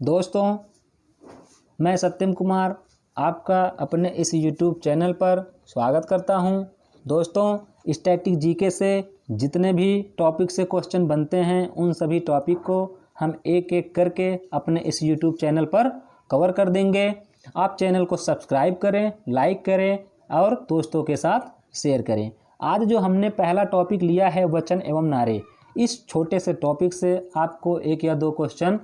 दोस्तों, मैं सत्यम कुमार आपका अपने इस YouTube चैनल पर स्वागत करता हूं। दोस्तों, स्टैटिक जीके से जितने भी टॉपिक से क्वेश्चन बनते हैं उन सभी टॉपिक को हम एक एक करके अपने इस YouTube चैनल पर कवर कर देंगे। आप चैनल को सब्सक्राइब करें, लाइक करें और दोस्तों के साथ शेयर करें। आज जो हमने पहला टॉपिक लिया है वचन एवं नारे, इस छोटे से टॉपिक से आपको एक या दो क्वेश्चन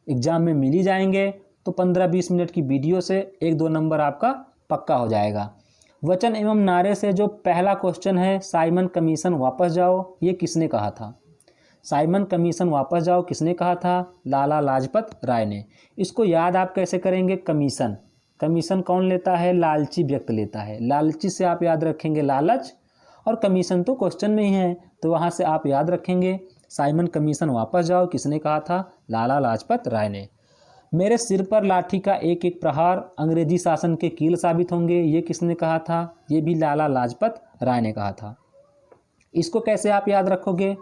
एग्ज़ाम में मिल ही जाएंगे। तो 15-20 मिनट की वीडियो से 1-2 नंबर आपका पक्का हो जाएगा। वचन एवं नारे से जो पहला क्वेश्चन है, साइमन कमीशन वापस जाओ, ये किसने कहा था? साइमन कमीशन वापस जाओ किसने कहा था? लाला लाजपत राय ने। इसको याद आप कैसे करेंगे? कमीशन कौन लेता है? लालची व्यक्ति लेता है। लालची से आप याद रखेंगे लालच, और कमीशन तो क्वेश्चन में ही है, तो वहाँ से आप याद रखेंगे साइमन कमीशन वापस जाओ किसने कहा था? लाला लाजपत राय ने। मेरे सिर पर लाठी का एक एक प्रहार अंग्रेजी शासन के कील साबित होंगे, ये किसने कहा था? ये भी लाला लाजपत राय ने कहा था। इसको कैसे आप याद रखोगे?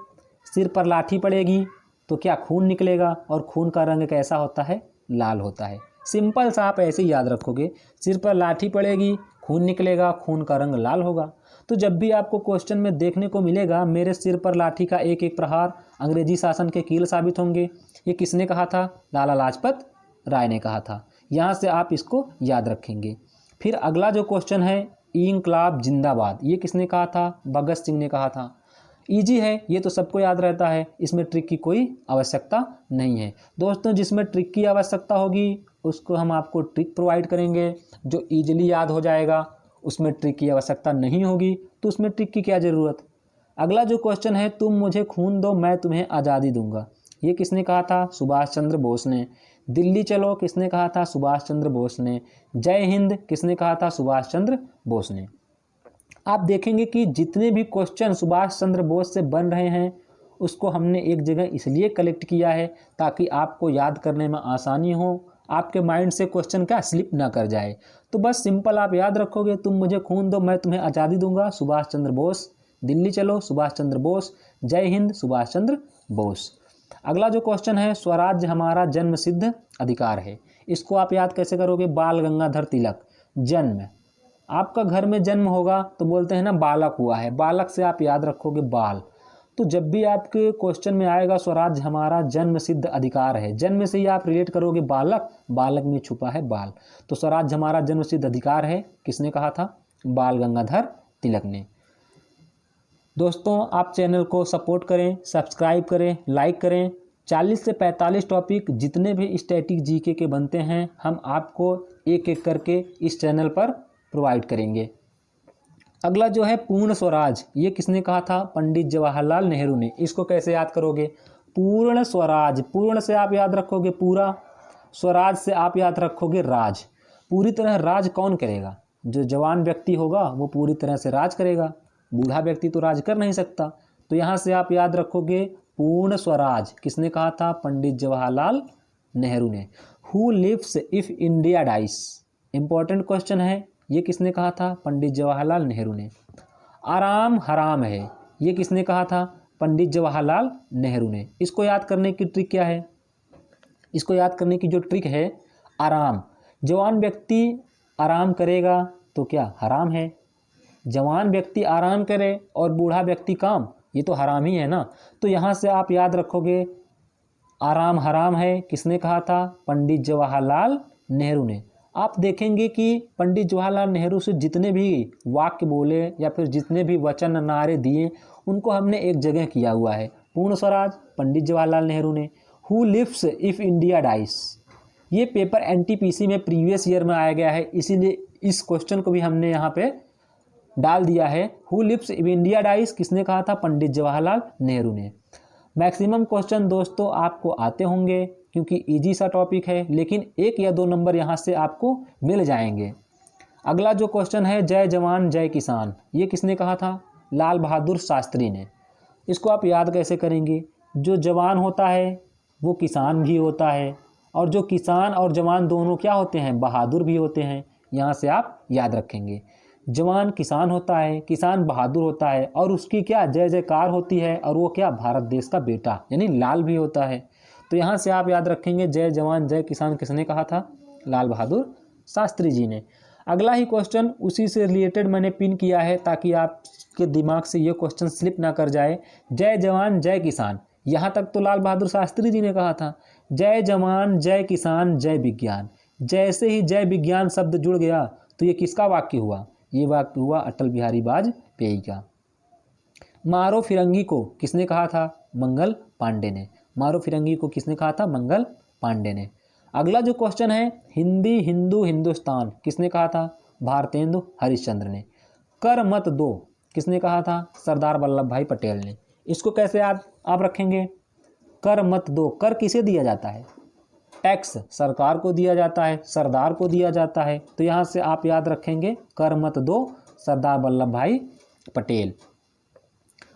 सिर पर लाठी पड़ेगी तो क्या खून निकलेगा, और खून का रंग कैसा होता है? लाल होता है। सिंपल सा आप ऐसे ही याद रखोगे, सिर पर लाठी पड़ेगी, खून निकलेगा, खून का रंग लाल होगा। तो जब भी आपको क्वेश्चन में देखने को मिलेगा मेरे सिर पर लाठी का एक एक प्रहार अंग्रेजी शासन के कील साबित होंगे, ये किसने कहा था? लाला लाजपत राय ने कहा था। यहाँ से आप इसको याद रखेंगे। फिर अगला जो क्वेश्चन है, इंकलाब जिंदाबाद, ये किसने कहा था? भगत सिंह ने कहा था। ईजी है, ये तो सबको याद रहता है, इसमें ट्रिक की कोई आवश्यकता नहीं है। दोस्तों, जिसमें ट्रिक की आवश्यकता होगी उसको हम आपको ट्रिक प्रोवाइड करेंगे। जो ईजिली याद हो जाएगा उसमें ट्रिक की आवश्यकता नहीं होगी, तो उसमें ट्रिक की क्या ज़रूरत। अगला जो क्वेश्चन है, तुम मुझे खून दो मैं तुम्हें आज़ादी दूंगा, ये किसने कहा था? सुभाष चंद्र बोस ने। दिल्ली चलो किसने कहा था? सुभाष चंद्र बोस ने। जय हिंद किसने कहा था? सुभाष चंद्र बोस ने। आप देखेंगे कि जितने भी क्वेश्चन सुभाष चंद्र बोस से बन रहे हैं उसको हमने एक जगह इसलिए कलेक्ट किया है ताकि आपको याद करने में आसानी हो, आपके माइंड से क्वेश्चन क्या स्लिप ना कर जाए। तो बस सिंपल आप याद रखोगे, तुम मुझे खून दो मैं तुम्हें आज़ादी दूंगा, सुभाष चंद्र बोस। दिल्ली चलो, सुभाष चंद्र बोस। जय हिंद, सुभाष चंद्र बोस। अगला जो क्वेश्चन है, स्वराज्य हमारा जन्म सिद्ध अधिकार है, इसको आप याद कैसे करोगे? बाल गंगाधर तिलक। जन्म, आपका घर में जन्म होगा तो बोलते हैं ना बालक हुआ है, बालक से आप याद रखोगे बाल। तो जब भी आपके क्वेश्चन में आएगा स्वराज्य हमारा जन्म सिद्ध अधिकार है, जन्म से ही आप रिलेट करोगे बालक, बालक में छुपा है बाल। तो स्वराज्य हमारा जन्म सिद्ध अधिकार है किसने कहा था? बाल गंगाधर तिलक ने। दोस्तों, आप चैनल को सपोर्ट करें, सब्सक्राइब करें, लाइक करें। 40 से 45 टॉपिक जितने भी स्टैटिक जीके के बनते हैं हम आपको एक एक करके इस चैनल पर प्रोवाइड करेंगे। अगला जो है पूर्ण स्वराज, ये किसने कहा था? पंडित जवाहरलाल नेहरू ने। इसको कैसे याद करोगे? पूर्ण स्वराज, पूर्ण से आप याद रखोगे पूरा, स्वराज से आप याद रखोगे राज। पूरी तरह राज कौन करेगा? जो जवान व्यक्ति होगा वो पूरी तरह से राज करेगा, बूढ़ा व्यक्ति तो राज कर नहीं सकता। तो यहाँ से आप याद रखोगे पूर्ण स्वराज किसने कहा था? पंडित जवाहरलाल नेहरू ने। Who lives if India dies, important question है, ये किसने कहा था? पंडित जवाहरलाल नेहरू ने। आराम हराम है, ये किसने कहा था? पंडित जवाहरलाल नेहरू ने। इसको याद करने की ट्रिक क्या है? इसको याद करने की जो ट्रिक है, आराम, जवान व्यक्ति आराम करेगा तो क्या हराम है? जवान व्यक्ति आराम करे और बूढ़ा व्यक्ति काम, ये तो हराम ही है ना। तो यहाँ से आप याद रखोगे आराम हराम है किसने कहा था? पंडित जवाहरलाल नेहरू ने। आप देखेंगे कि पंडित जवाहरलाल नेहरू से जितने भी वाक्य बोले या फिर जितने भी वचन नारे दिए उनको हमने एक जगह किया हुआ है। पूर्ण स्वराज पंडित जवाहरलाल नेहरू ने। Who lives if India dies, ये पेपर एनटीपीसी में प्रीवियस ईयर में आया गया है, इसीलिए इस क्वेश्चन को भी हमने यहाँ पे डाल दिया है। Who lives if India dies किसने कहा था? पंडित जवाहरलाल नेहरू ने। मैक्सिमम क्वेश्चन दोस्तों आपको आते होंगे क्योंकि इजी सा टॉपिक है, लेकिन 1 या 2 नंबर यहाँ से आपको मिल जाएंगे। अगला जो क्वेश्चन है, जय जवान जय किसान, ये किसने कहा था? लाल बहादुर शास्त्री ने। इसको आप याद कैसे करेंगे? जो जवान होता है वो किसान भी होता है, और जो किसान और जवान दोनों क्या होते हैं? बहादुर भी होते हैं। यहाँ से आप याद रखेंगे जवान किसान होता है, किसान बहादुर होता है, और उसकी क्या जय जयकार होती है, और वो क्या भारत देश का बेटा यानी लाल भी होता है। तो यहाँ से आप याद रखेंगे जय जवान जय किसान किसने कहा था? लाल बहादुर शास्त्री जी ने। अगला ही क्वेश्चन उसी से रिलेटेड मैंने पिन किया है ताकि आपके दिमाग से ये क्वेश्चन स्लिप ना कर जाए। जय जवान जय किसान, यहाँ तक तो लाल बहादुर शास्त्री जी ने कहा था। जय जवान जय किसान जय विज्ञान, जैसे ही जय विज्ञान शब्द जुड़ गया तो ये किसका वाक्य हुआ? ये वाक्य हुआ अटल बिहारी वाजपेयी का। मारो फिरंगी को किसने कहा था? मंगल पांडे ने। मारो फिरंगी को किसने कहा था? मंगल पांडे ने। अगला जो क्वेश्चन है, हिंदी हिंदू हिंदुस्तान किसने कहा था? भारतेंदु हरिश्चंद्र ने। कर मत दो किसने कहा था? सरदार वल्लभ भाई पटेल ने। इसको कैसे आप रखेंगे? कर मत दो, कर किसे दिया जाता है? टैक्स सरकार को दिया जाता है, सरदार को दिया जाता है। तो यहाँ से आप याद रखेंगे कर मत दो सरदार वल्लभ भाई पटेल।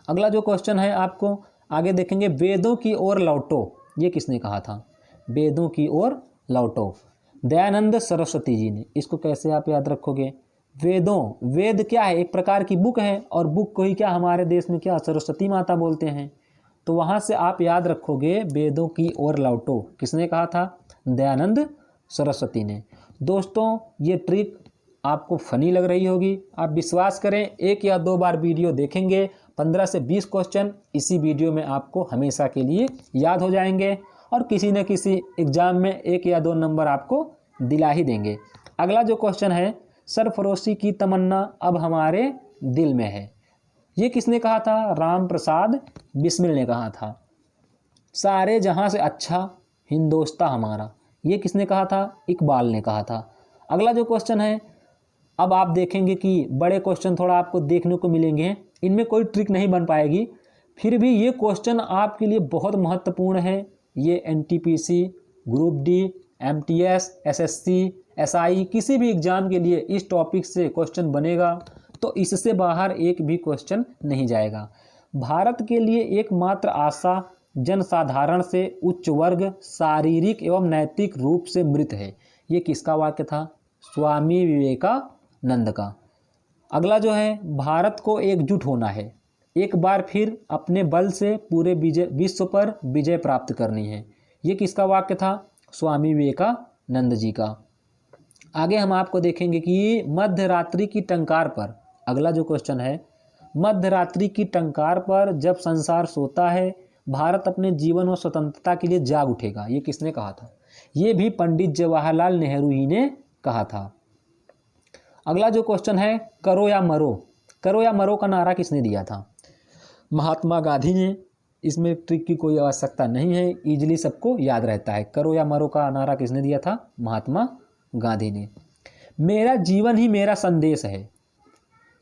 अगला जो क्वेश्चन है आपको आगे देखेंगे, वेदों की ओर लौटो ये किसने कहा था? वेदों की ओर लौटो दयानंद सरस्वती जी ने। इसको कैसे आप याद रखोगे? वेद क्या है? एक प्रकार की बुक है, और बुक को ही क्या हमारे देश में क्या सरस्वती माता बोलते हैं। तो वहाँ से आप याद रखोगे वेदों की ओर लौटो किसने कहा था? दयानंद सरस्वती ने। दोस्तों ये ट्रिक आपको फनी लग रही होगी, आप विश्वास करें 1 या 2 बार वीडियो देखेंगे 15 से 20 क्वेश्चन इसी वीडियो में आपको हमेशा के लिए याद हो जाएंगे और किसी न किसी एग्जाम में 1 या 2 नंबर आपको दिला ही देंगे। अगला जो क्वेश्चन है, सरफरोशी की तमन्ना अब हमारे दिल में है ये किसने कहा था? राम प्रसाद बिस्मिल ने कहा था। सारे जहां से अच्छा हिंदोस्तां हमारा ये किसने कहा था? इकबाल ने कहा था। अगला जो क्वेश्चन है, अब आप देखेंगे कि बड़े क्वेश्चन थोड़ा आपको देखने को मिलेंगे, इनमें कोई ट्रिक नहीं बन पाएगी, फिर भी ये क्वेश्चन आपके लिए बहुत महत्वपूर्ण है। ये NTPC, group D, MTS, SSC, SI किसी भी एग्जाम के लिए इस टॉपिक से क्वेश्चन बनेगा, तो इससे बाहर एक भी क्वेश्चन नहीं जाएगा। भारत के लिए एकमात्र आशा जनसाधारण से उच्च वर्ग शारीरिक एवं नैतिक रूप से मृत है ये किसका वाक्य था? स्वामी विवेकानंद का। अगला जो है, भारत को एकजुट होना है, एक बार फिर अपने बल से पूरे विश्व पर विजय प्राप्त करनी है ये किसका वाक्य था? स्वामी विवेकानंद जी का। आगे हम आपको देखेंगे कि मध्य रात्रि की टंकार पर, अगला जो क्वेश्चन है, मध्य रात्रि की टंकार पर जब संसार सोता है भारत अपने जीवन और स्वतंत्रता के लिए जाग उठेगा ये किसने कहा था? ये भी पंडित जवाहरलाल नेहरू ही ने कहा था। अगला जो क्वेश्चन है, करो या मरो, करो या मरो का नारा किसने दिया था? महात्मा गांधी ने। इसमें ट्रिक की कोई आवश्यकता नहीं है, इजीली सबको याद रहता है। करो या मरो का नारा किसने दिया था? महात्मा गांधी ने। मेरा जीवन ही मेरा संदेश है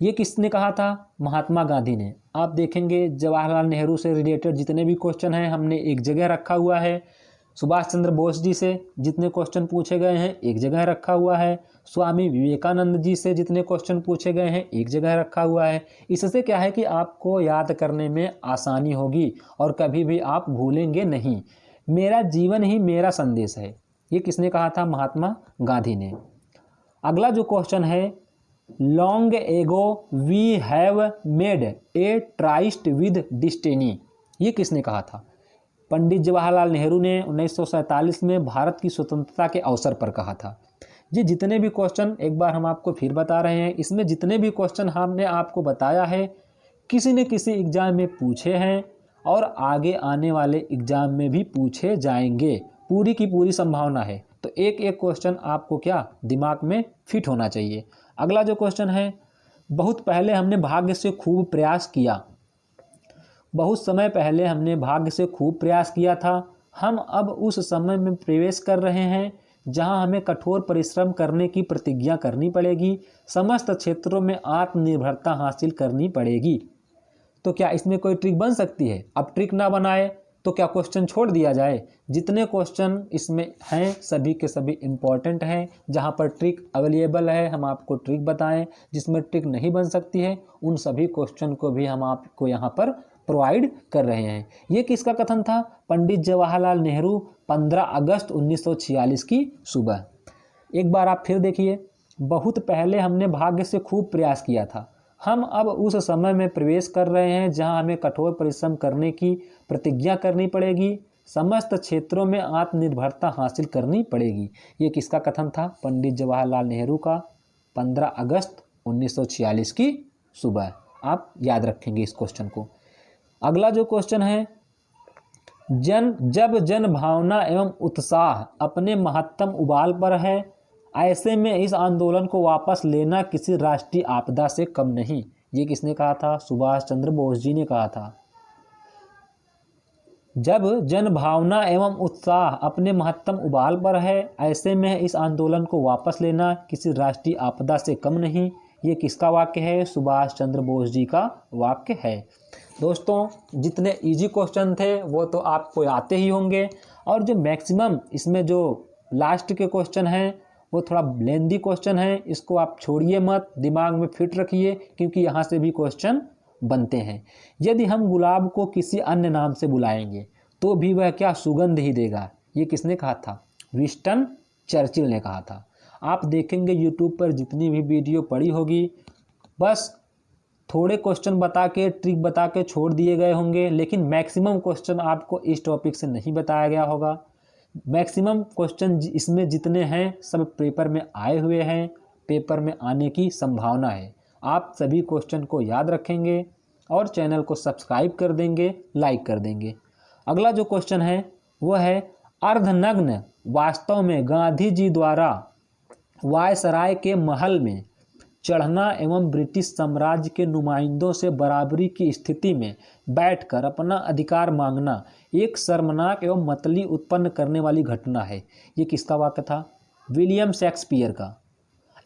ये किसने कहा था? महात्मा गांधी ने। आप देखेंगे जवाहरलाल नेहरू से रिलेटेड जितने भी क्वेश्चन हैं हमने एक जगह रखा हुआ है, सुभाष चंद्र बोस जी से जितने क्वेश्चन पूछे गए हैं एक जगह रखा हुआ है, स्वामी विवेकानंद जी से जितने क्वेश्चन पूछे गए हैं एक जगह रखा हुआ है। इससे क्या है कि आपको याद करने में आसानी होगी और कभी भी आप भूलेंगे नहीं। मेरा जीवन ही मेरा संदेश है ये किसने कहा था? महात्मा गांधी ने। अगला जो क्वेश्चन है, long ago we have made a tryst with destiny ये किसने कहा था? पंडित जवाहरलाल नेहरू ने 1947 में भारत की स्वतंत्रता के अवसर पर कहा था। ये जितने भी क्वेश्चन एक बार हम आपको फिर बता रहे हैं, इसमें जितने भी क्वेश्चन हमने आपको बताया है किसी न किसी एग्जाम में पूछे हैं और आगे आने वाले एग्जाम में भी पूछे जाएंगे, पूरी की पूरी संभावना है। तो एक एक क्वेश्चन आपको क्या दिमाग में फिट होना चाहिए। अगला जो क्वेश्चन है, बहुत पहले हमने भाग्य से खूब प्रयास किया, बहुत समय पहले हमने भाग्य से खूब प्रयास किया था, हम अब उस समय में प्रवेश कर रहे हैं जहां हमें कठोर परिश्रम करने की प्रतिज्ञा करनी पड़ेगी, समस्त क्षेत्रों में आत्मनिर्भरता हासिल करनी पड़ेगी। तो क्या इसमें कोई ट्रिक बन सकती है? अब ट्रिक ना बनाए तो क्या क्वेश्चन छोड़ दिया जाए? जितने क्वेश्चन इसमें हैं सभी के सभी इम्पॉर्टेंट हैं, जहां पर ट्रिक अवेलेबल है हम आपको ट्रिक बताएं, जिसमें ट्रिक नहीं बन सकती है उन सभी क्वेश्चन को भी हम आपको यहाँ पर प्रोवाइड कर रहे हैं। ये किसका कथन था? पंडित जवाहरलाल नेहरू, 15 अगस्त 1946 की सुबह। एक बार आप फिर देखिए, बहुत पहले हमने भाग्य से खूब प्रयास किया था, हम अब उस समय में प्रवेश कर रहे हैं जहां हमें कठोर परिश्रम करने की प्रतिज्ञा करनी पड़ेगी, समस्त क्षेत्रों में आत्मनिर्भरता हासिल करनी पड़ेगी। ये किसका कथन था? पंडित जवाहरलाल नेहरू का 15 अगस्त 1946 की सुबह। आप याद रखेंगे इस क्वेश्चन को। अगला जो क्वेश्चन है, जब जन भावना एवं उत्साह अपने महत्तम उबाल पर है, ऐसे में इस आंदोलन को वापस लेना किसी राष्ट्रीय आपदा से कम नहीं। ये किसने कहा था? सुभाष चंद्र बोस जी ने कहा था। जब जन भावना एवं उत्साह अपने महत्तम उबाल पर है, ऐसे में इस आंदोलन को वापस लेना किसी राष्ट्रीय आपदा से कम नहीं। ये किसका वाक्य है? सुभाष चंद्र बोस जी का वाक्य है। दोस्तों, जितने इजी क्वेश्चन थे वो तो आपको आते ही होंगे, और जो मैक्सिमम इसमें जो लास्ट के क्वेश्चन हैं वो थोड़ा लेंदी क्वेश्चन है। इसको आप छोड़िए मत, दिमाग में फिट रखिए, क्योंकि यहाँ से भी क्वेश्चन बनते हैं। यदि हम गुलाब को किसी अन्य नाम से बुलाएंगे तो भी वह क्या सुगंध ही देगा। ये किसने कहा था? विंस्टन चर्चिल ने कहा था। आप देखेंगे यूट्यूब पर जितनी भी वीडियो पड़ी होगी, बस थोड़े क्वेश्चन बता के, ट्रिक बता के छोड़ दिए गए होंगे, लेकिन मैक्सिमम क्वेश्चन आपको इस टॉपिक से नहीं बताया गया होगा। मैक्सिमम क्वेश्चन इसमें जितने हैं सब पेपर में आए हुए हैं, पेपर में आने की संभावना है। आप सभी क्वेश्चन को याद रखेंगे और चैनल को सब्सक्राइब कर देंगे, लाइक कर देंगे। अगला जो क्वेश्चन है वो है, अर्धनग्न वास्तव में गांधी जी द्वारा वायसराय के महल में चढ़ना एवं ब्रिटिश साम्राज्य के नुमाइंदों से बराबरी की स्थिति में बैठकर अपना अधिकार मांगना एक शर्मनाक एवं मतली उत्पन्न करने वाली घटना है। ये किसका वाक्य था? विलियम शेक्सपियर का।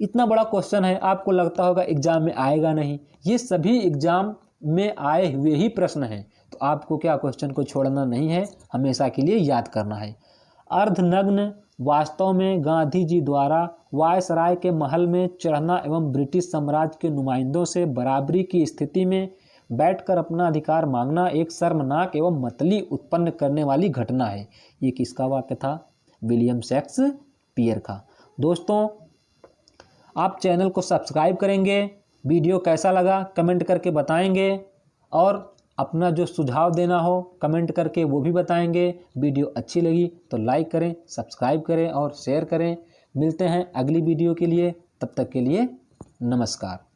इतना बड़ा क्वेश्चन है, आपको लगता होगा एग्जाम में आएगा नहीं। ये सभी एग्जाम में आए हुए ही प्रश्न हैं, तो आपको क्या क्वेश्चन को छोड़ना नहीं है, हमेशा के लिए याद करना है। अर्धनग्न वास्तव में गांधी जी द्वारा वायसराय के महल में चढ़ना एवं ब्रिटिश साम्राज्य के नुमाइंदों से बराबरी की स्थिति में बैठकर अपना अधिकार मांगना एक शर्मनाक एवं मतली उत्पन्न करने वाली घटना है। ये किसका वाक्य था? विलियम शेक्सपियर का। दोस्तों, आप चैनल को सब्सक्राइब करेंगे, वीडियो कैसा लगा कमेंट करके बताएंगे, और अपना जो सुझाव देना हो कमेंट करके वो भी बताएंगे। वीडियो अच्छी लगी तो लाइक करें, सब्सक्राइब करें और शेयर करें। मिलते हैं अगली वीडियो के लिए, तब तक के लिए नमस्कार।